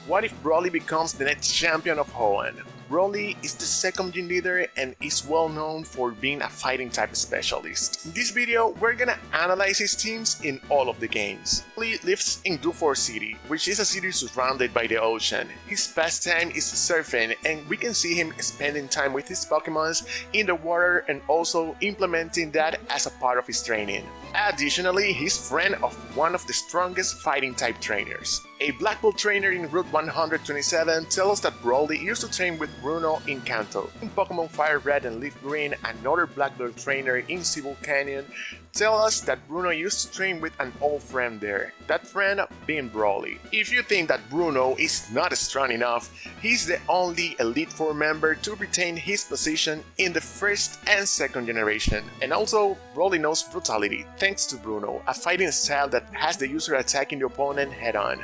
What if Brawly becomes the next champion of Hoenn? Brawly is the second gym leader and is well known for being a fighting type specialist. In this video, we're gonna analyze his teams in all of the games. Brawly lives in Dufour City, which is a city surrounded by the ocean. His pastime is surfing, and we can see him spending time with his Pokemons in the water and also implementing that as a part of his training. Additionally, he's friend of one of the strongest fighting type trainers. A Black Belt trainer in Route 127 tells us that Brawly used to train with Bruno in Kanto. In Pokemon Fire Red and Leaf Green, another Black Belt trainer in Civil Canyon tells us that Bruno used to train with an old friend there, that friend being Brawly. If you think that Bruno is not strong enough, he's the only Elite Four member to retain his position in the first and second generation. And also, Brawly knows brutality, thanks to Bruno, a fighting style that has the user attacking the opponent head-on.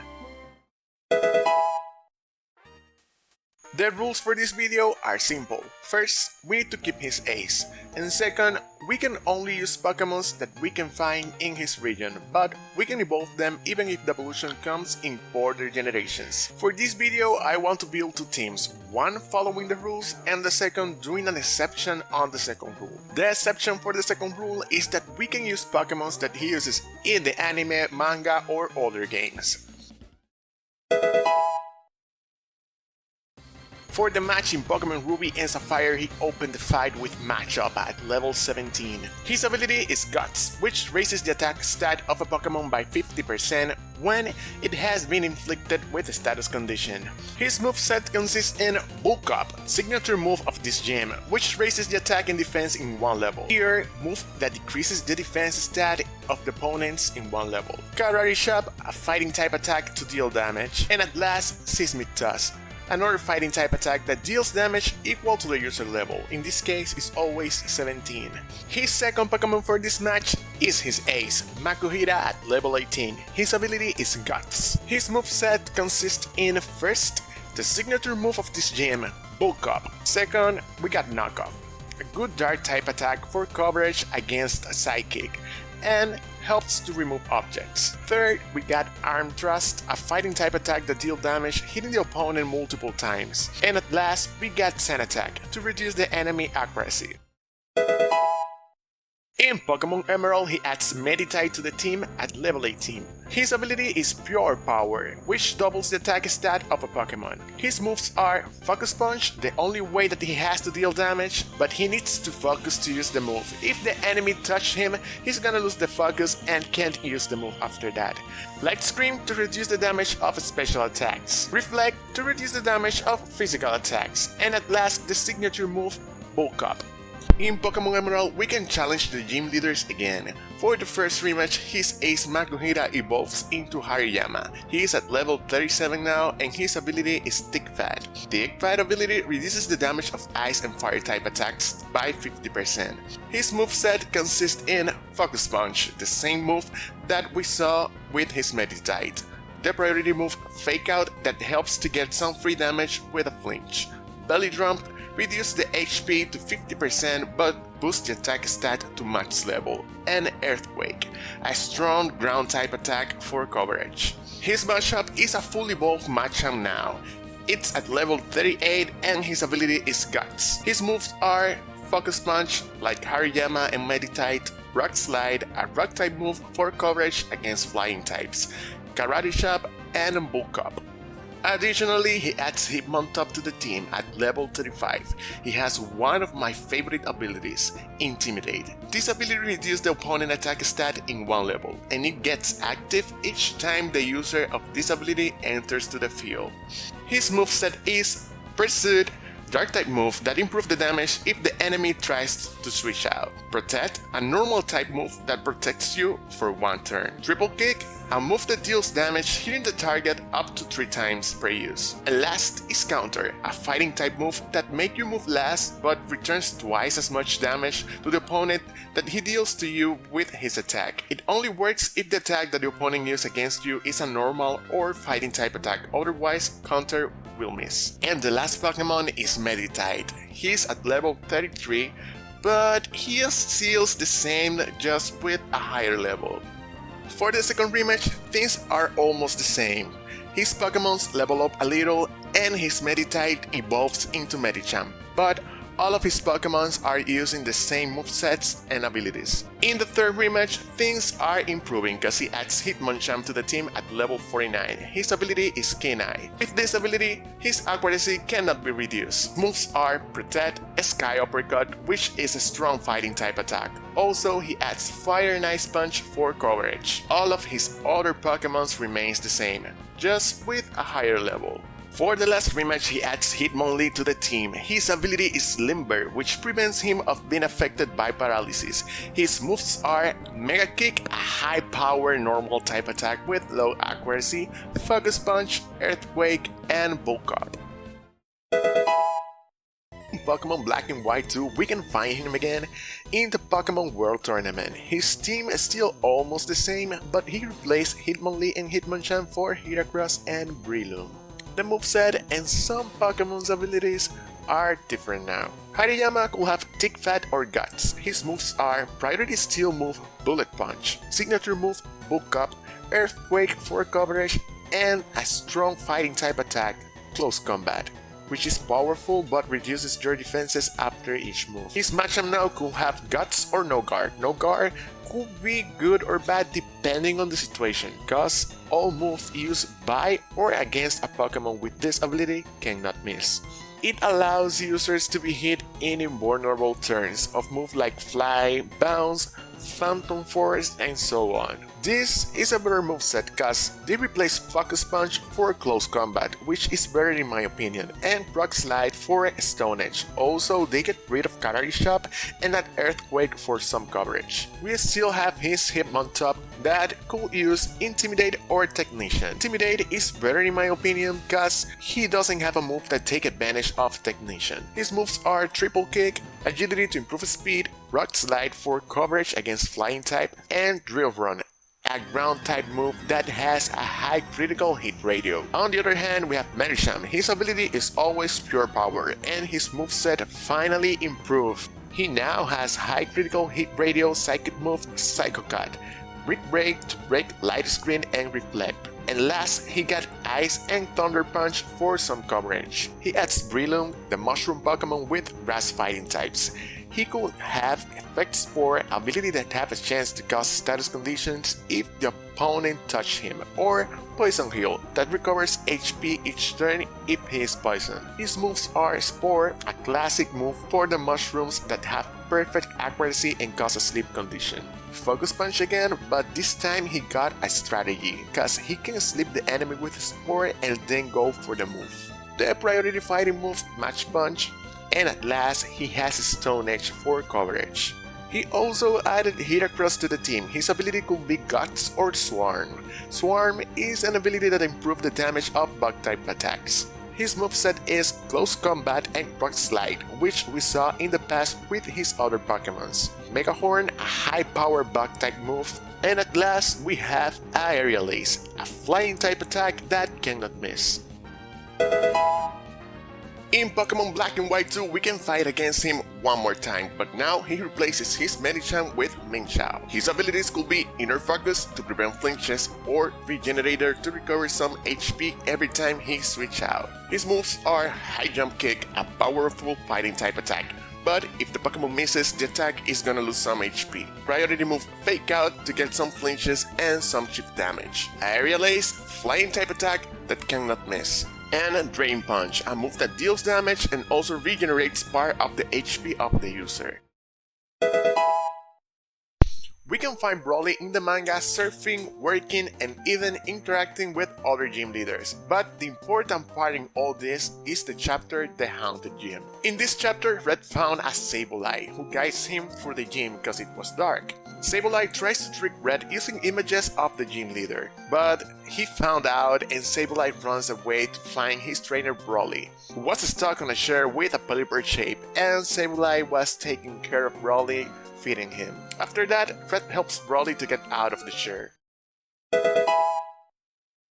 The rules for this video are simple. First, we need to keep his ace, and second, we can only use Pokemons that we can find in his region, but we can evolve them even if the evolution comes in further generations. For this video, I want to build two teams, one following the rules and the second doing an exception on the second rule. The exception for the second rule is that we can use Pokemons that he uses in the anime, manga, or other games. For the match in Pokemon Ruby and Sapphire, he opened the fight with Machop at level 17. His ability is Guts, which raises the attack stat of a Pokemon by 50% when it has been inflicted with a status condition. His moveset consists in Bulk Up, signature move of this gym, which raises the attack and defense in one level. Here, move that decreases the defense stat of the opponents in one level. Karate Chop, a fighting type attack to deal damage. And at last, Seismic Toss, another fighting type attack that deals damage equal to the user level, in this case is always 17. His second Pokemon for this match is his ace, Makuhita at level 18. His ability is Guts. His moveset consists in first, the signature move of this gym, Bulk Up. Second, we got Knock Off, a good dark type attack for coverage against a Psychic, and helps to remove objects. Third, we got Arm Thrust, a fighting type attack that deals damage hitting the opponent multiple times. And at last, we got Sand Attack, to reduce the enemy accuracy. In Pokemon Emerald, he adds Meditite to the team at level 18. His ability is Pure Power, which doubles the attack stat of a Pokemon. His moves are Focus Punch, the only way that he has to deal damage, but he needs to focus to use the move. If the enemy touches him, he's gonna lose the focus and can't use the move after that. Light Scream to reduce the damage of special attacks. Reflect to reduce the damage of physical attacks. And at last, the signature move, Bulk Up. In Pokemon Emerald, we can challenge the gym leaders again. For the first rematch, his ace Makuhita evolves into Hariyama. He is at level 37 now, and his ability is Thick Fat. The Thick Fat ability reduces the damage of ice and fire type attacks by 50%. His moveset consists in Focus Punch, the same move that we saw with his Meditite. The priority move Fake Out that helps to get some free damage with a flinch. Belly Drum reduce the HP to 50% but boost the attack stat to max level, and Earthquake, a strong ground type attack for coverage. His machop is a full evolved Machamp now. It's at level 38 and his ability is Guts. His moves are Focus Punch like Hariyama and Meditite, Rock Slide, a rock type move for coverage against flying types, Karate Chop, and Bulk Up. Additionally, he adds Hitmonchan to the team at level 35. He has one of my favorite abilities, Intimidate. This ability reduces the opponent attack stat in one level, and it gets active each time the user of this ability enters to the field. His moveset is Pursuit, dark type move that improves the damage if the enemy tries to switch out. Protect, a normal type move that protects you for one turn. Triple Kick, a move that deals damage hitting the target up to 3 times per use. And last is Counter, a fighting type move that makes you move last but returns twice as much damage to the opponent that he deals to you with his attack. It only works if the attack that the opponent uses against you is a normal or fighting type attack, otherwise Counter will miss. And the last Pokemon is Meditite. He's at level 33, but he steals the same just with a higher level. For the second rematch, things are almost the same. His Pokemons level up a little and his Meditite evolves into Medicham, but all of his Pokemons are using the same movesets and abilities. In the third rematch, things are improving cause he adds Hitmonchan to the team at level 49. His ability is Keen Eye. With this ability, his accuracy cannot be reduced. Moves are Protect, Sky Uppercut, which is a strong fighting type attack. Also, he adds Fire and Ice Punch for coverage. All of his other Pokemons remains the same, just with a higher level. For the last rematch, he adds hitmonlee to the team. His ability is Limber, which prevents him of being affected by paralysis. His moves are Mega Kick, a high power normal type attack with low accuracy, Focus Punch, Earthquake, and Bulk Up. In Pokemon Black and White 2, we can find him again in the Pokemon World Tournament. His team is still almost the same, but he replaced Hitmonlee and Hitmonchan for Heracross and Breloom. The moveset and some Pokemon's abilities are different now. Hariyama could have Tick Fat or Guts. His moves are Priority Steel move Bullet Punch, Signature move Bulk Up, Earthquake for coverage, and a strong fighting type attack, Close Combat, which is powerful but reduces your defenses after each move. His matchup now could have Guts or No Guard. No Guard could be good or bad depending on the situation, cause all moves used by or against a Pokemon with this ability cannot miss. It allows users to be hit in invulnerable turns of moves like Fly, Bounce, Phantom Force, and so on. This is a better moveset cause they replace Focus Punch for Close Combat, which is better in my opinion, and Rock Slide for Stone Edge. Also, they get rid of Karate Chop and add Earthquake for some coverage. We still have his Hitmontop that could use Intimidate or Technician. Intimidate is better in my opinion cause he doesn't have a move that take advantage of Technician. His moves are Triple Kick, Agility to improve speed, Rock Slide for coverage against Flying type, and Drill Run, a ground type move that has a high critical hit ratio. On the other hand, we have Medicham. His ability is always pure power and his moveset finally improved. He now has high critical hit ratio psychic move Psycho Cut, Brick Break to break Light Screen and Reflect. And last, he got Ice and Thunder Punch for some coverage. He adds Breloom, the mushroom Pokemon with grass fighting types. He could have Effect Spore, ability that have a chance to cause status conditions if the opponent touches him, or Poison Heal, that recovers HP each turn if he is poisoned. His moves are Spore, a classic move for the mushrooms that have perfect accuracy and cause a sleep condition. Focus Punch again, but this time he got a strategy, cause he can sleep the enemy with Spore and then go for the move. The priority fighting move Match Punch, and at last he has Stone Edge for coverage. He also added Heracross to the team. His ability could be Guts or Swarm. Swarm is an ability that improves the damage of Bug-type attacks. His moveset is Close Combat and Rock Slide, which we saw in the past with his other Pokemons. Mega Hoenn, a high-power Bug-type move, and at last we have Aerial Ace, a flying type attack that cannot miss. In Pokemon Black and White 2, we can fight against him one more time, but now he replaces his Medicham with Minchao. His abilities could be Inner Focus to prevent flinches or Regenerator to recover some HP every time he switches out. His moves are High Jump Kick, a powerful fighting type attack, but if the Pokemon misses, the attack is gonna lose some HP. Priority move Fake Out to get some flinches and some chip damage. Aerial Ace, flying type attack that cannot miss. And Drain Punch, a move that deals damage and also regenerates part of the HP of the user. We can find Brawly in the manga surfing, working, and even interacting with other gym leaders. But the important part in all this is the chapter The Haunted Gym. In this chapter, Red found a Sableye, who guides him through the gym because it was dark. Sableye tries to trick Red using images of the gym leader, but he found out and Sableye runs away to find his trainer Brawly, who was stuck on a chair with a polyper shape, and Sableye was taking care of Brawly, feeding him. After that, Red helps Brawly to get out of the chair.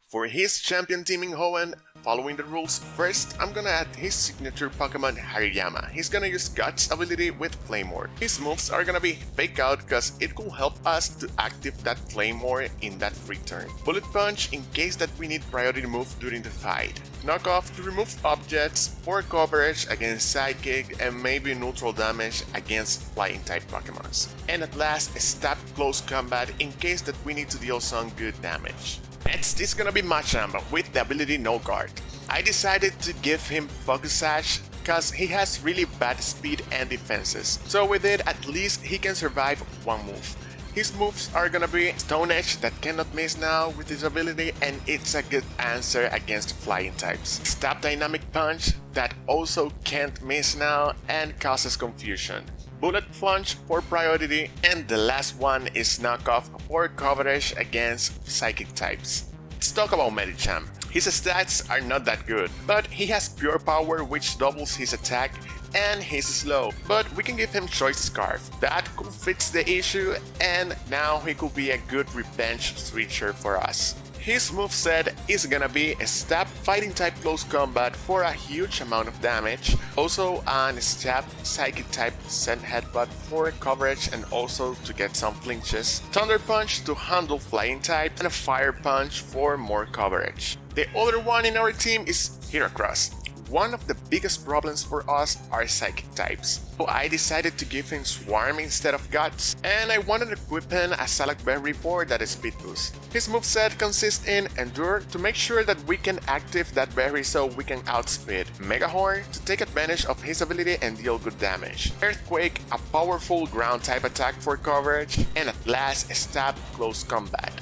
For his champion team in Hoenn, following the rules. First, I'm gonna add his signature Pokemon Hariyama. He's gonna use Guts ability with Claymore. His moves are gonna be Fake Out because it could help us to activate that Claymore in that free turn. Bullet Punch in case that we need priority move during the fight. Knock Off to remove objects for coverage against Psychic and maybe neutral damage against flying type Pokemons. And at last, Stab Close Combat in case that we need to deal some good damage. Next is gonna be Machamp with the ability No Guard. I decided to give him Focus Sash because he has really bad speed and defenses, so with it at least he can survive one move. His moves are gonna be Stone Edge that cannot miss now with his ability, and it's a good answer against flying types. Stab Dynamic Punch that also can't miss now and causes confusion. Bullet Plunge for priority, and the last one is Knock Off for coverage against psychic types. Let's talk about Medicham. His stats are not that good, but he has Pure Power which doubles his attack and he's slow, but we can give him Choice Scarf. That could fix the issue, and now he could be a good revenge switcher for us. His moveset is gonna be a Stab Fighting type Close Combat for a huge amount of damage, also an Stab Psychic type Send Headbutt for coverage and also to get some flinches, Thunder Punch to handle Flying type, and a Fire Punch for more coverage. The other one in our team is Heracross. One of the biggest problems for us are psychic types, so I decided to give him Swarm instead of Guts, and I wanted to equip him a Salak Berry for that speed boost. His moveset consists in Endure to make sure that we can activate that berry so we can outspeed, Mega Horn to take advantage of his ability and deal good damage, Earthquake, a powerful ground type attack for coverage, and at last Stab Close Combat.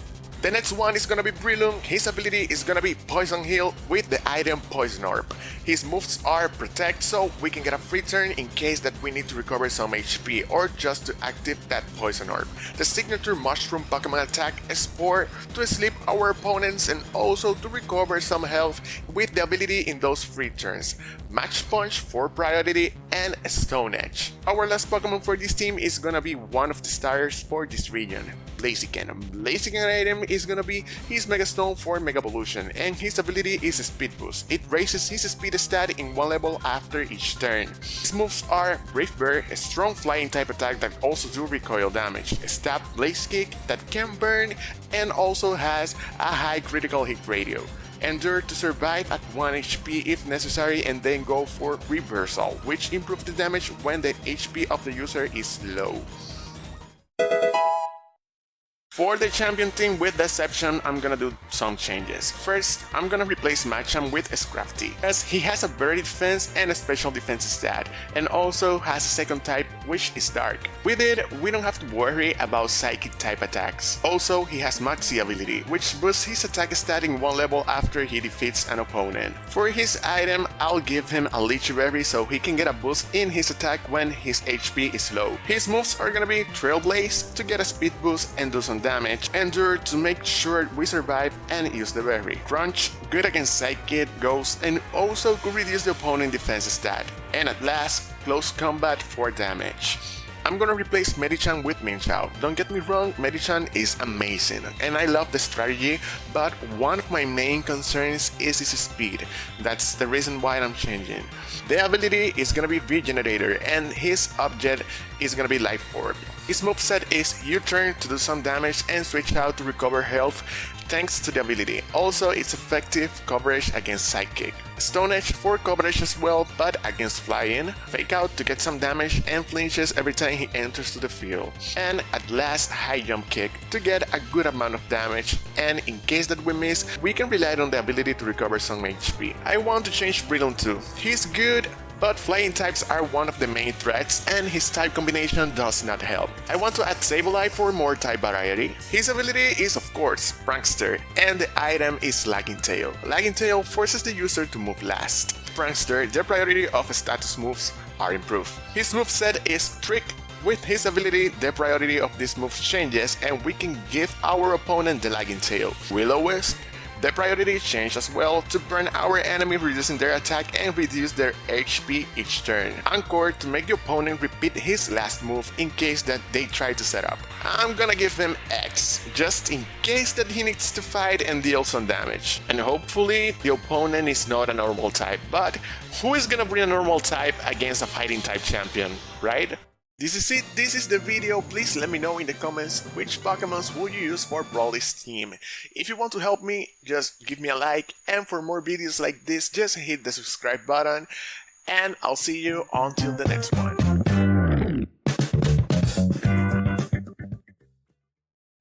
The next one is gonna be Breloom. His ability is gonna be Poison Heal with the item Poison Orb. His moves are Protect, so we can get a free turn in case that we need to recover some HP or just to activate that Poison Orb. The signature Mushroom Pokemon attack is Spore to sleep our opponents and also to recover some health with the ability in those free turns. Match Punch for priority and Stone Edge. Our last Pokemon for this team is gonna be one of the starters for this region, Blaziken. Blaziken item is gonna be his Mega Stone for Mega Evolution, and his ability is a Speed Boost. It raises his speed stat in one level after each turn. His moves are Brave Bird, a strong flying type attack that also do recoil damage, Stab Blaze Kick that can burn and also has a high critical hit ratio. Endure to survive at 1 HP if necessary, and then go for Reversal, which improves the damage when the HP of the user is low. For the champion team with Deception, I'm gonna do some changes. First, I'm gonna replace Machamp with Scrafty, as he has a very defense and a special defense stat, and also has a second type which is Dark. With it, we don't have to worry about psychic type attacks. Also, he has Maxi ability, which boosts his attack stat in one level after he defeats an opponent. For his item, I'll give him a Lychee Berry so he can get a boost in his attack when his HP is low. His moves are gonna be Trailblaze to get a speed boost and do some damage, Endure to make sure we survive and use the berry, Crunch, good against Psychic, Ghost, and also could reduce the opponent defense stat, and at last, Close Combat for damage. I'm gonna replace Medicham with Minchao. Don't get me wrong, Medicham is amazing and I love the strategy, but one of my main concerns is his speed. That's the reason why I'm changing. The ability is gonna be Regenerator and his object is gonna be Life Orb. His moveset is U-turn to do some damage and switch out to recover health thanks to the ability. Also, it's effective coverage against Psychic. Stone Edge for coverage as well, but against Flying. Fake Out to get some damage and flinches every time he enters to the field. And at last, High Jump Kick to get a good amount of damage, and in case that we miss, we can rely on the ability to recover some HP. I want to change Breloom too. He's good, but flying types are one of the main threats and his type combination does not help. I want to add Sableye for more type variety. His ability is of course Prankster and the item is Lagging Tail. Lagging Tail forces the user to move last. Prankster, the priority of status moves are improved. His moveset is Trick. With his ability, the priority of this move changes and we can give our opponent the Lagging Tail. Will-O-Wisp, The priority changed as well to burn our enemy, reducing their attack and reduce their HP each turn. Encore to make the opponent repeat his last move in case that they try to set up. I'm gonna give him X, just in case that he needs to fight and deal some damage. And hopefully the opponent is not a normal type, but who is gonna bring a normal type against a fighting type champion, right? This is it, this is the video. Please let me know in the comments which Pokemons would you use for Brawly's team. If you want to help me, just give me a like, and for more videos like this, just hit the subscribe button, and I'll see you until the next one.